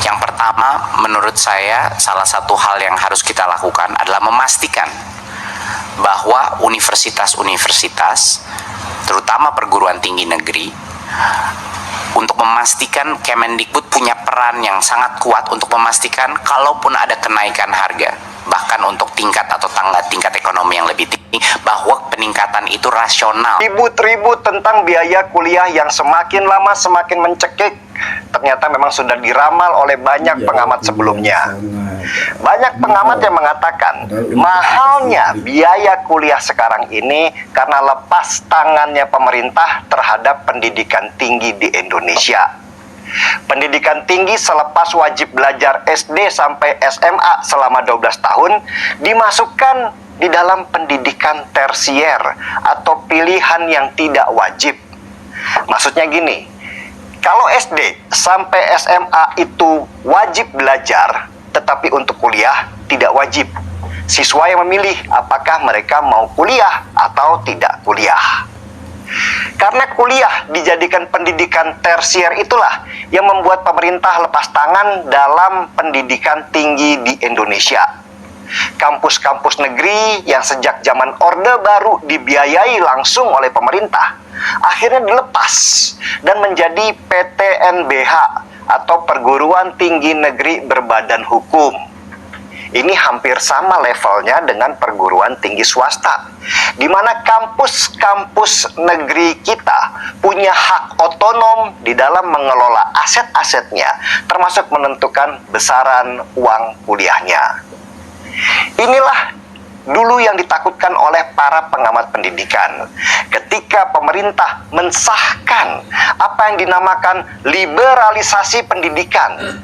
Yang pertama, menurut saya salah satu hal yang harus kita lakukan adalah memastikan bahwa universitas-universitas, terutama perguruan tinggi negeri, untuk memastikan Kemendikbud punya peran yang sangat kuat untuk memastikan kalaupun ada kenaikan harga, bahkan untuk tingkat atau tingkat ekonomi yang lebih tinggi, bahwa peningkatan itu rasional. Ribut-ribut tentang biaya kuliah yang semakin lama semakin mencekik ternyata memang sudah diramal oleh banyak pengamat sebelumnya. Banyak pengamat yang mengatakan mahalnya biaya kuliah sekarang ini karena lepas tangannya pemerintah terhadap pendidikan tinggi di Indonesia. Pendidikan tinggi selepas wajib belajar SD sampai SMA selama 12 tahun dimasukkan di dalam pendidikan tersier atau pilihan yang tidak wajib. Maksudnya gini, kalau SD sampai SMA itu wajib belajar, tetapi untuk kuliah tidak wajib. Siswa yang memilih apakah mereka mau kuliah atau tidak kuliah. Karena kuliah dijadikan pendidikan tersier itulah yang membuat pemerintah lepas tangan dalam pendidikan tinggi di Indonesia. Kampus-kampus negeri yang sejak zaman Orde Baru dibiayai langsung oleh pemerintah akhirnya dilepas dan menjadi PTNBH atau Perguruan Tinggi Negeri Berbadan Hukum. Ini hampir sama levelnya dengan perguruan tinggi swasta, di mana kampus-kampus negeri kita punya hak otonom di dalam mengelola aset-asetnya, termasuk menentukan besaran uang kuliahnya. Inilah dulu yang ditakutkan oleh para pengamat pendidikan ketika pemerintah mensahkan apa yang dinamakan liberalisasi pendidikan.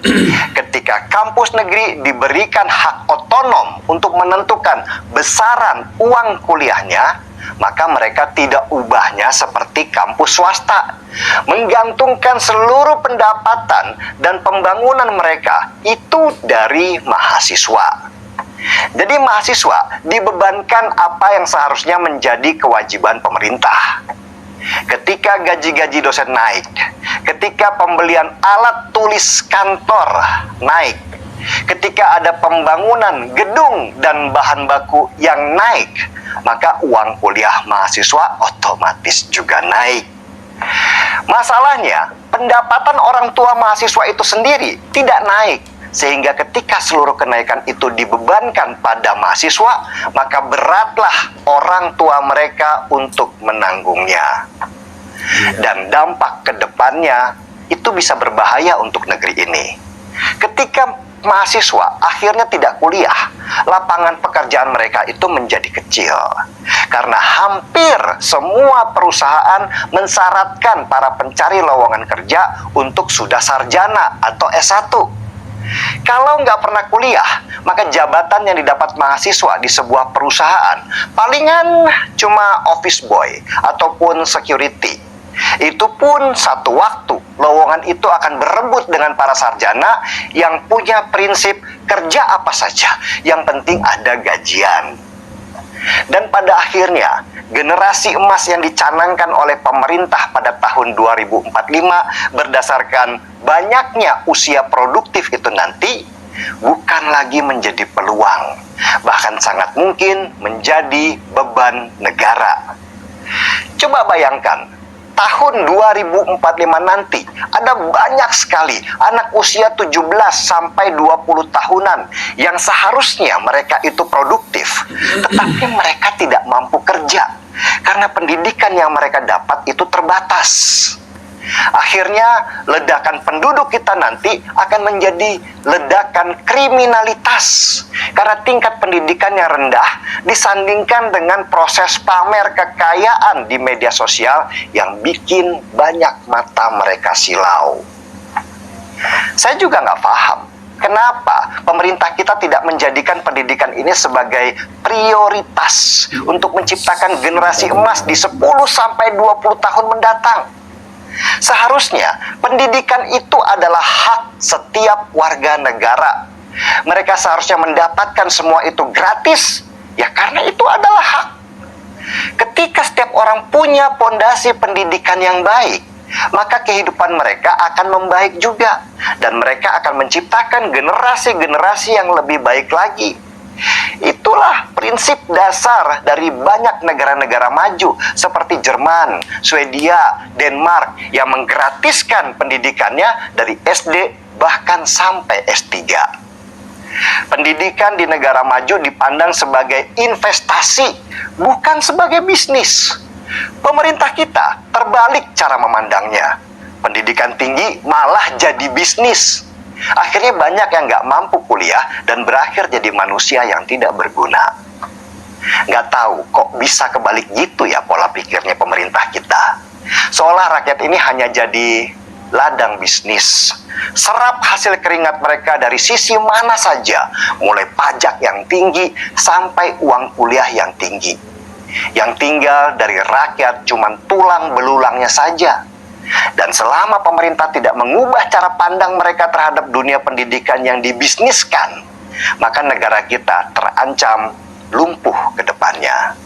Ketika kampus negeri diberikan hak otonom untuk menentukan besaran uang kuliahnya, maka mereka tidak ubahnya seperti kampus swasta, menggantungkan seluruh pendapatan dan pembangunan mereka itu dari mahasiswa. Jadi mahasiswa dibebankan apa yang seharusnya menjadi kewajiban pemerintah. Ketika gaji-gaji dosen naik, ketika pembelian alat tulis kantor naik, ketika ada pembangunan gedung dan bahan baku yang naik, maka uang kuliah mahasiswa otomatis juga naik. Masalahnya, pendapatan orang tua mahasiswa itu sendiri tidak naik. Sehingga ketika seluruh kenaikan itu dibebankan pada mahasiswa, maka beratlah orang tua mereka untuk menanggungnya. Dan dampak ke depannya itu bisa berbahaya untuk negeri ini. Ketika mahasiswa akhirnya tidak kuliah, lapangan pekerjaan mereka itu menjadi kecil. Karena hampir semua perusahaan mensyaratkan para pencari lowongan kerja untuk sudah sarjana atau S1. Kalau nggak pernah kuliah, maka jabatan yang didapat mahasiswa di sebuah perusahaan palingan cuma office boy ataupun security. Itu pun satu waktu lowongan itu akan berebut dengan para sarjana yang punya prinsip kerja apa saja, yang penting ada gajian. Dan pada akhirnya, generasi emas yang dicanangkan oleh pemerintah pada tahun 2045 berdasarkan banyaknya usia produktif itu nanti bukan lagi menjadi peluang, bahkan sangat mungkin menjadi beban negara. Coba bayangkan, tahun 2045 nanti ada banyak sekali anak usia 17 sampai 20 tahunan yang seharusnya mereka itu produktif, tetapi mereka tidak mampu kerja karena pendidikan yang mereka dapat itu terbatas. Akhirnya ledakan penduduk kita nanti akan menjadi ledakan kriminalitas karena tingkat pendidikan yang rendah disandingkan dengan proses pamer kekayaan di media sosial yang bikin banyak mata mereka silau. Saya juga nggak paham kenapa pemerintah kita tidak menjadikan pendidikan ini sebagai prioritas untuk menciptakan generasi emas di 10 sampai 20 tahun mendatang. Seharusnya pendidikan itu adalah hak setiap warga negara. Mereka seharusnya mendapatkan semua itu gratis, ya karena itu adalah hak. Ketika setiap orang punya pondasi pendidikan yang baik, maka kehidupan mereka akan membaik juga, dan mereka akan menciptakan generasi-generasi yang lebih baik lagi. Itulah prinsip dasar dari banyak negara-negara maju seperti Jerman, Swedia, Denmark yang menggratiskan pendidikannya dari SD bahkan sampai S3. Pendidikan di negara maju dipandang sebagai investasi, bukan sebagai bisnis. Pemerintah kita terbalik cara memandangnya. Pendidikan tinggi malah jadi bisnis. Akhirnya banyak yang nggak mampu kuliah dan berakhir jadi manusia yang tidak berguna. Nggak tahu kok bisa kebalik gitu ya pola pikirnya pemerintah kita. Seolah rakyat ini hanya jadi ladang bisnis. Serap hasil keringat mereka dari sisi mana saja, mulai pajak yang tinggi sampai uang kuliah yang tinggi. Yang tinggal dari rakyat cuma tulang belulangnya saja. Dan selama pemerintah tidak mengubah cara pandang mereka terhadap dunia pendidikan yang dibisniskan, maka negara kita terancam lumpuh ke depannya.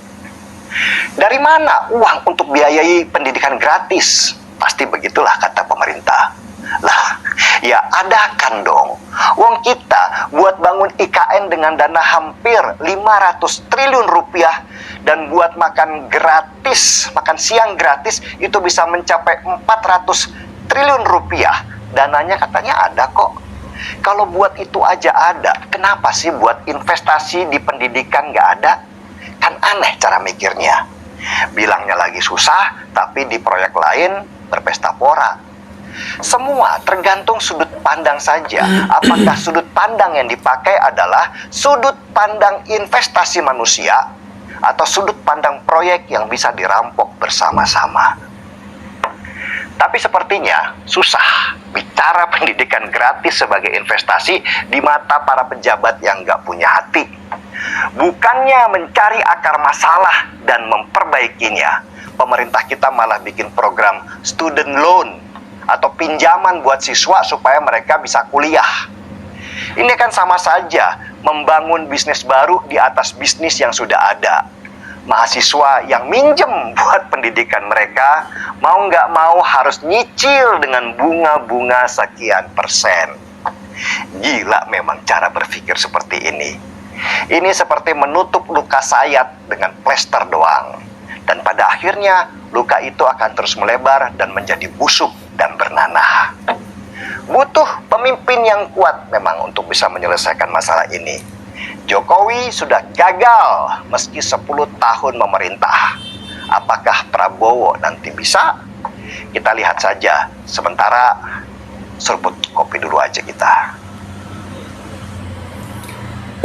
Dari mana uang untuk biayai pendidikan gratis? Pasti begitulah kata pemerintah. Lah, ya adakan dong. Uang kita buat bangun IKN dengan dana hampir 500 triliun rupiah, dan buat makan gratis, makan siang gratis itu bisa mencapai 400 triliun rupiah. Dananya katanya ada kok. Kalau buat itu aja ada, kenapa sih buat investasi di pendidikan nggak ada? Kan aneh cara mikirnya. Bilangnya lagi susah, tapi di proyek lain berpesta pora. Semua tergantung sudut pandang saja. Apakah sudut pandang yang dipakai adalah sudut pandang investasi manusia atau sudut pandang proyek yang bisa dirampok bersama-sama? Tapi sepertinya susah bicara pendidikan gratis sebagai investasi di mata para pejabat yang nggak punya hati. Bukannya mencari akar masalah dan memperbaikinya, pemerintah kita malah bikin program student loan atau pinjaman buat siswa supaya mereka bisa kuliah. Ini kan sama saja membangun bisnis baru di atas bisnis yang sudah ada. Mahasiswa yang minjem buat pendidikan mereka mau nggak mau harus nyicil dengan bunga-bunga sekian persen. Gila memang cara berpikir seperti ini. Ini seperti menutup luka sayat dengan plester doang. Dan pada akhirnya luka itu akan terus melebar dan menjadi busuk dan bernanah. Butuh pemimpin yang kuat memang untuk bisa menyelesaikan masalah ini. Jokowi sudah gagal meski 10 tahun memerintah. Apakah Prabowo nanti bisa? Kita lihat saja. Sementara seruput kopi dulu aja kita.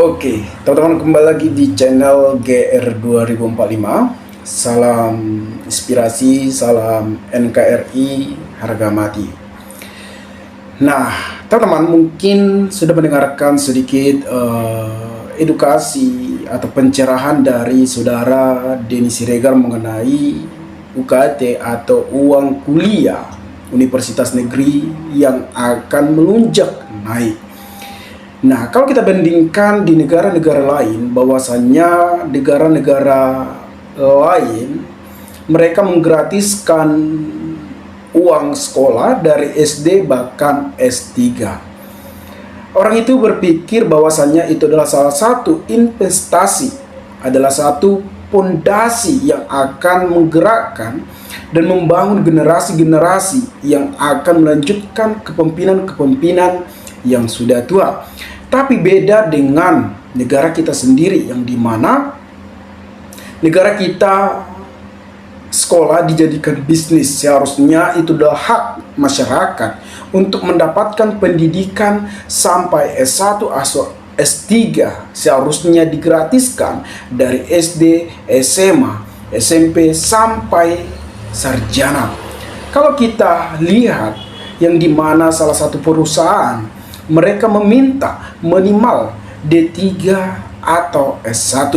Oke, teman-teman, kembali lagi di channel GR 2045. Salam inspirasi, salam NKRI, harga mati. Nah, teman-teman mungkin sudah mendengarkan sedikit edukasi atau pencerahan dari saudara Denny Siregar mengenai UKT atau uang kuliah Universitas Negeri yang akan melonjak naik. Nah, kalau kita bandingkan di negara-negara lain, bahwasannya negara-negara lain mereka menggratiskan uang sekolah dari SD bahkan S3. Orang itu berpikir bahwasannya itu adalah salah satu investasi, adalah satu pondasi yang akan menggerakkan dan membangun generasi-generasi yang akan melanjutkan kepemimpinan-kepemimpinan yang sudah tua. Tapi beda dengan negara kita sendiri, yang dimana negara kita sekolah dijadikan bisnis. Seharusnya itu adalah hak masyarakat untuk mendapatkan pendidikan sampai S1 atau S3. Seharusnya digratiskan dari SD, SMA, SMP sampai sarjana. Kalau kita lihat yang dimana salah satu perusahaan mereka meminta minimal D3 atau S1.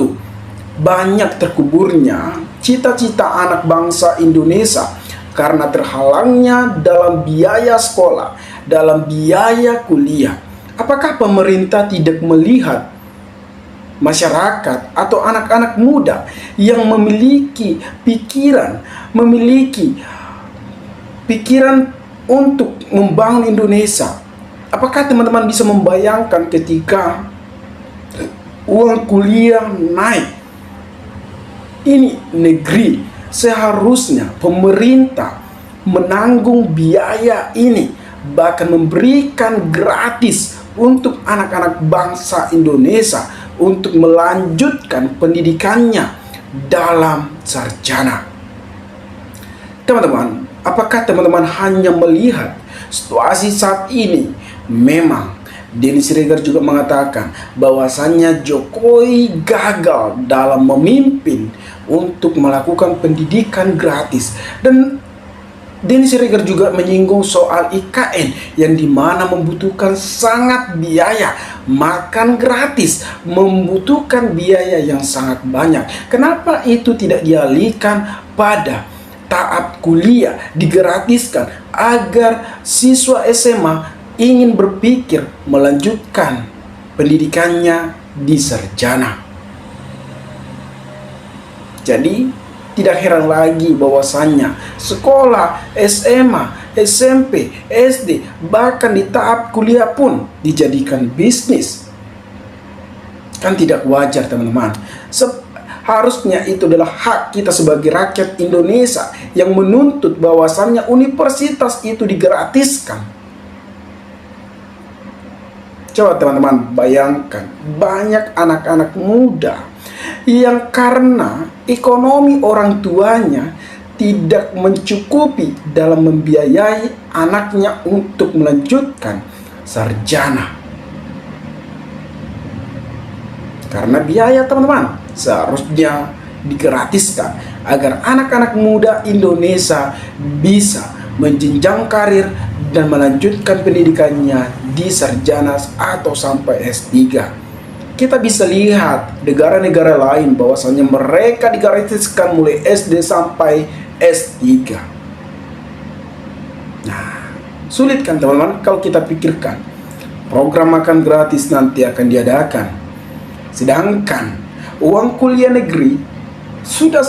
Banyak terkuburnya cita-cita anak bangsa Indonesia karena terhalangnya dalam biaya sekolah, dalam biaya kuliah. Apakah pemerintah tidak melihat masyarakat atau anak-anak muda yang memiliki pikiran, memiliki pikiran untuk membangun Indonesia. Apakah teman-teman bisa membayangkan ketika uang kuliah naik? Ini negeri, seharusnya pemerintah menanggung biaya ini, bahkan memberikan gratis untuk anak-anak bangsa Indonesia untuk melanjutkan pendidikannya dalam sarjana. Teman-teman, apakah teman-teman hanya melihat situasi saat ini? Memang Denny Siregar juga mengatakan bahwasannya Jokowi gagal dalam memimpin untuk melakukan pendidikan gratis, dan Denny Siregar juga menyinggung soal IKN yang dimana membutuhkan sangat biaya, makan gratis membutuhkan biaya yang sangat banyak. Kenapa itu tidak dialihkan pada tahap kuliah, digratiskan agar siswa SMA ingin berpikir melanjutkan pendidikannya di sarjana? Jadi tidak heran lagi bahwasannya sekolah SMA, SMP, SD, bahkan di tahap kuliah pun dijadikan bisnis. Kan tidak wajar, teman-teman. Harusnya itu adalah hak kita sebagai rakyat Indonesia yang menuntut bahwasannya universitas itu digratiskan. Coba teman-teman bayangkan, banyak anak-anak muda yang karena ekonomi orang tuanya tidak mencukupi dalam membiayai anaknya untuk melanjutkan sarjana. Karena biaya, teman-teman, seharusnya digratiskan agar anak-anak muda Indonesia bisa menjenjang karir dan melanjutkan pendidikannya di sarjana atau sampai S3. Kita bisa lihat negara-negara lain bahwasanya mereka digratiskan mulai SD sampai S3. Nah, sulit kan teman-teman kalau kita pikirkan program makan gratis nanti akan diadakan, sedangkan uang kuliah negeri sudah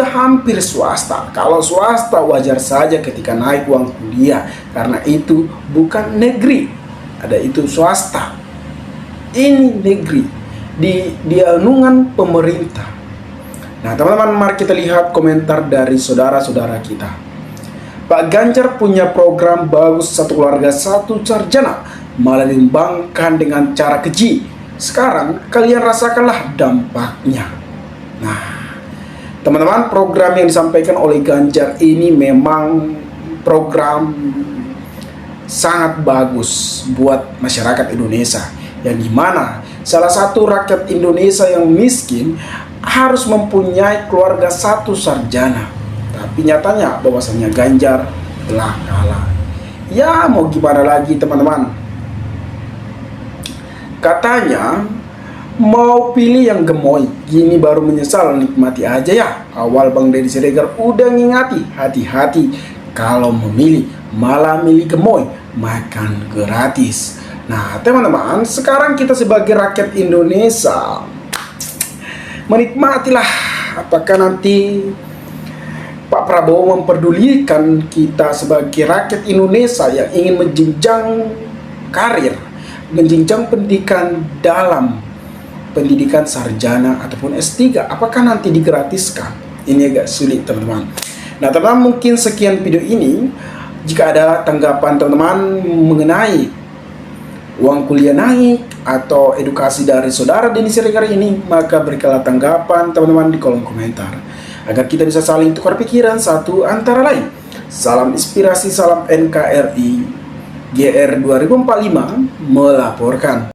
hampir swasta. Kalau swasta wajar saja ketika naik uang kuliah, karena itu bukan negeri, ada itu swasta. Ini negeri di anungan pemerintah. Nah teman-teman, mari kita lihat komentar dari saudara-saudara kita. Pak Ganjar punya program bagus, satu keluarga satu sarjana, malah dikembangkan dengan cara keji. Sekarang kalian rasakanlah dampaknya. Nah teman-teman, program yang disampaikan oleh Ganjar ini memang program sangat bagus buat masyarakat Indonesia, yang dimana salah satu rakyat Indonesia yang miskin harus mempunyai keluarga satu sarjana. Tapi nyatanya bahwasannya Ganjar telah kalah. Ya mau gimana lagi teman-teman, katanya mau pilih yang gemoy, gini baru menyesal, nikmati aja ya. Awal Bang Denny Siregar udah ngingati, hati-hati kalau memilih, malah milih gemoy, makan gratis. Nah teman-teman, sekarang kita sebagai rakyat Indonesia menikmatilah. Apakah nanti Pak Prabowo memperdulikan kita sebagai rakyat Indonesia yang ingin menjenjang karir, menjenjang pendidikan dalam pendidikan sarjana ataupun S3? Apakah nanti digratiskan? Ini agak sulit teman-teman. Nah teman-teman, mungkin sekian video ini. Jika ada tanggapan teman-teman mengenai uang kuliah naik atau edukasi dari saudara Denny Siregar ini, maka berikanlah tanggapan teman-teman di kolom komentar agar kita bisa saling tukar pikiran satu antara lain. Salam inspirasi, salam NKRI, GR 2045 melaporkan.